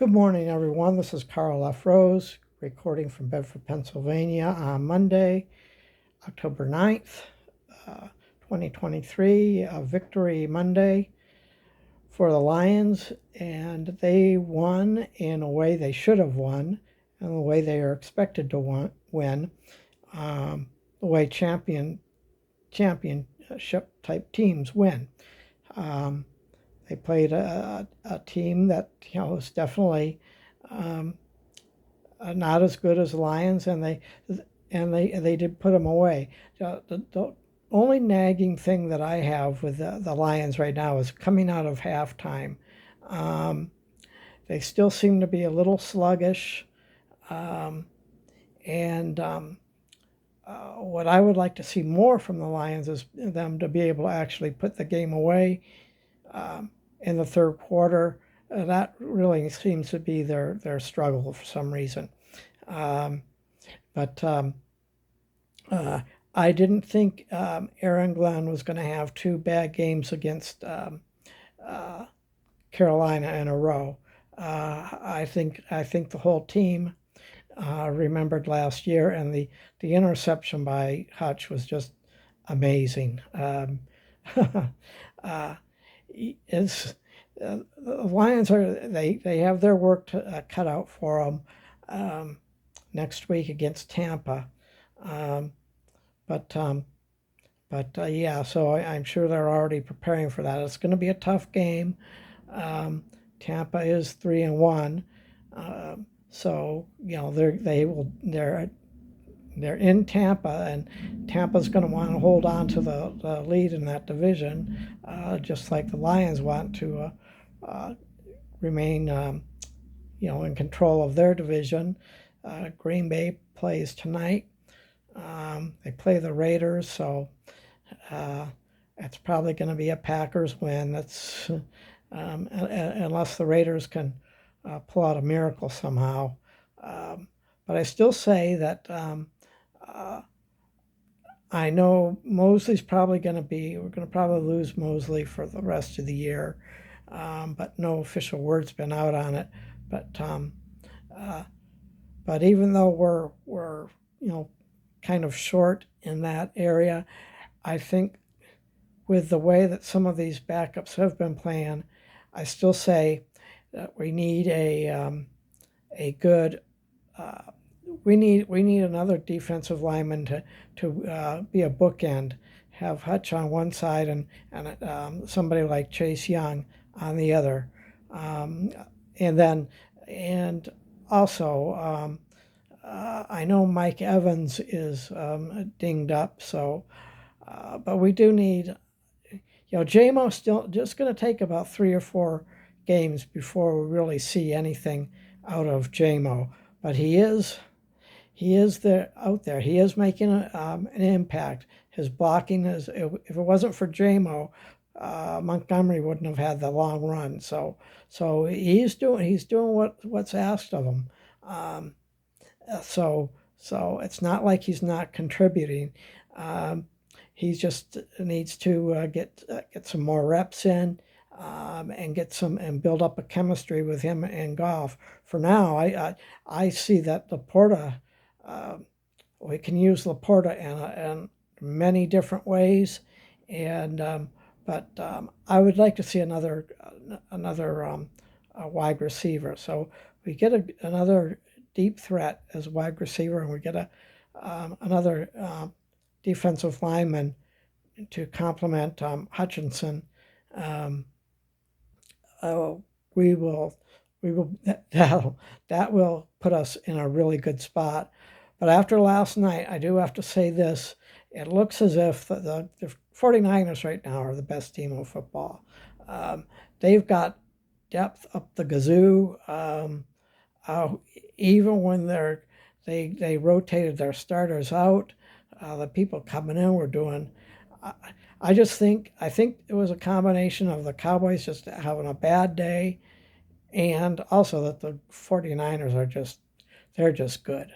Good morning, everyone. This is Carl F. Rose, recording from Bedford, Pennsylvania on Monday, October 9th, 2023, a victory Monday for the Lions, and they won in a way they should have won, and the way they are expected to win, the way championship type teams win. They played a team that is definitely not as good as the Lions, and they did put them away. The only nagging thing that I have with the Lions right now is coming out of halftime. They still seem to be a little sluggish, and what I would like to see more from the Lions is them to be able to actually put the game away in the third quarter. That really seems to be their struggle for some reason. But I didn't think Aaron Glenn was going to have two bad games against Carolina in a row. I think the whole team remembered last year, and the interception by Hutch was just amazing. It's the Lions they have their work cut out for them next week against Tampa, but yeah. So I'm sure they're already preparing for that. It's going to be a tough game. Tampa is 3-1, so they're in Tampa, and Tampa's going to want to hold on to the lead in that division, just like the Lions want to remain, in control of their division. Green Bay plays tonight. They play the Raiders, so it's probably going to be a Packers win. That's unless the Raiders can pull out a miracle somehow. But I still say that I know Mosley's probably we're going to probably lose Mosley for the rest of the year, but no official word's been out on it. But even though we're kind of short in that area, I think with the way that some of these backups have been playing, I still say that we need a good. We need another defensive lineman to be a bookend. Have Hutch on one side and somebody like Chase Young on the other, and also I know Mike Evans is dinged up, so but we do need. JMO's still just going to take about 3 or 4 games before we really see anything out of JMO, but he is there out there. He is making an impact. His blocking is, if it wasn't for JMO, Montgomery wouldn't have had the long run. So he's doing what's asked of him. So it's not like he's not contributing. He just needs to get some more reps in, and build up a chemistry with him and Goff. For now, I see that Laporta, we can use Laporta in many different ways, but I would like to see another wide receiver. So we get another deep threat as wide receiver, and we get another defensive lineman to complement Hutchinson. We will that will put us in a really good spot. But after last night, I do have to say this: it looks as if the 49ers right now are the best team of football. They've got depth up the gazoo. Even when they rotated their starters out, the people coming in were doing. I think it was a combination of the Cowboys just having a bad day, and also that the 49ers they're just good.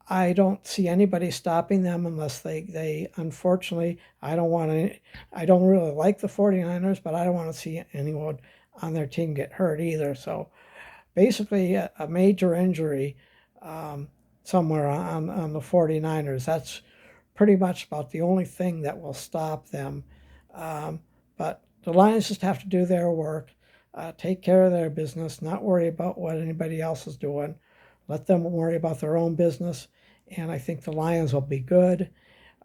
I don't see anybody stopping them unless they unfortunately, I don't really like the 49ers, but I don't want to see anyone on their team get hurt either. So basically, a major injury somewhere on the 49ers. That's pretty much about the only thing that will stop them. But the Lions just have to do their work, take care of their business, not worry about what anybody else is doing. Let them worry about their own business, and I think the Lions will be good.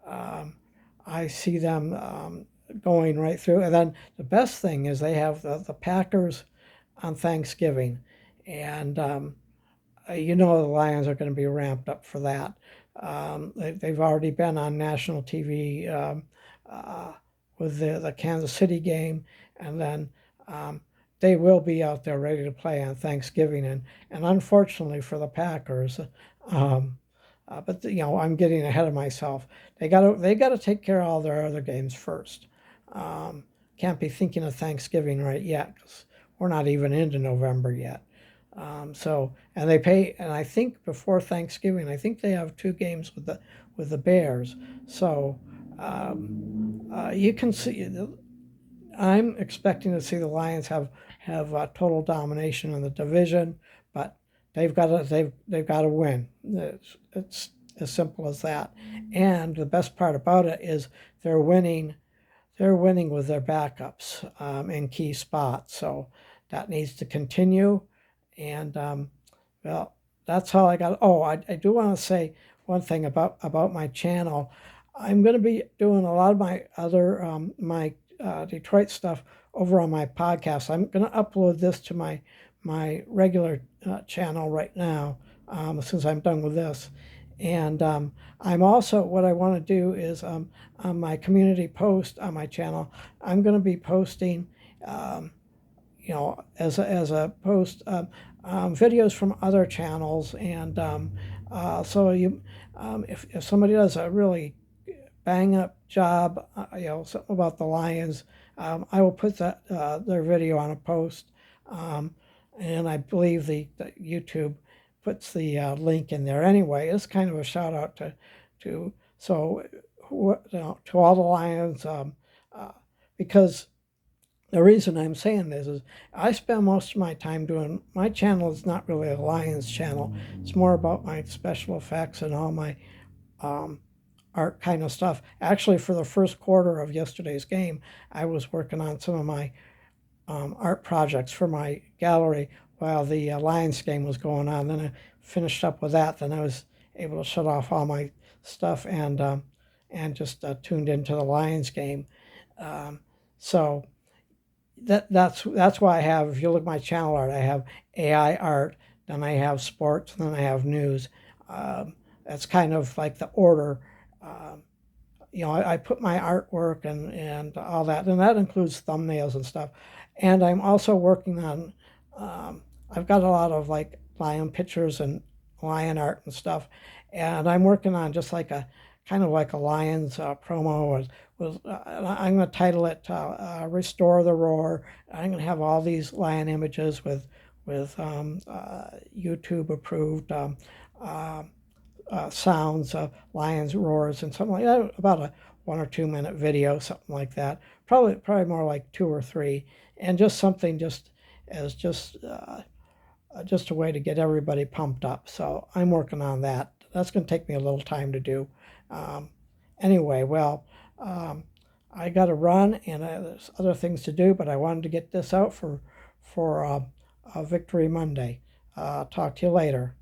I see them going right through. And then the best thing is they have the Packers on Thanksgiving. And the Lions are going to be ramped up for that. They've already been on national TV with the Kansas City game. And then they will be out there ready to play on Thanksgiving. And unfortunately for the Packers, but I'm getting ahead of myself. They gotta take care of all their other games first. Can't be thinking of Thanksgiving right yet because we're not even into November yet. And I think before Thanksgiving, I think they have 2 games with the Bears. So you can see. I'm expecting to see the Lions have total domination in the division, but they've got to win. It's as simple as that. And the best part about it is they're winning with their backups in key spots. So that needs to continue. And well, that's all I got. Oh, I do want to say one thing about my channel. I'm going to be doing a lot of my other my Detroit stuff over on my podcast. I'm going to upload this to my regular channel right now since I'm done with this. And I'm also, what I want to do is on my community post on my channel, I'm going to be posting, as a post, videos from other channels. And so if somebody does a really bang up job, something about the Lions, I will put their video on a post. And I believe the YouTube puts the link in there anyway. It's kind of a shout out to all the Lions, because the reason I'm saying this is I spend most of my time my channel is not really a Lions channel. It's more about my special effects and all my art kind of stuff. Actually, for the first quarter of yesterday's game, I was working on some of my art projects for my gallery while the Lions game was going on. Then I finished up with that. Then I was able to shut off all my stuff and just tuned into the Lions game. So that's why I have, if you look at my channel art, I have AI art, then I have sports, and then I have news. That's kind of like the order. I put my artwork and all that, and that includes thumbnails and stuff. And I'm also working on, I've got a lot of like lion pictures and lion art and stuff, and I'm working on just like a kind of like a Lions promo. I'm going to title it "Restore the Roar." I'm going to have all these lion images with YouTube approved sounds of lions roars and something like that, about a 1 or 2 minute video, something like that. Probably more like 2 or 3, and just something just a way to get everybody pumped up. So I'm working on that. That's going to take me a little time to do. Anyway, well, I got to run, and there's other things to do, but I wanted to get this out for Victory Monday. Talk to you later.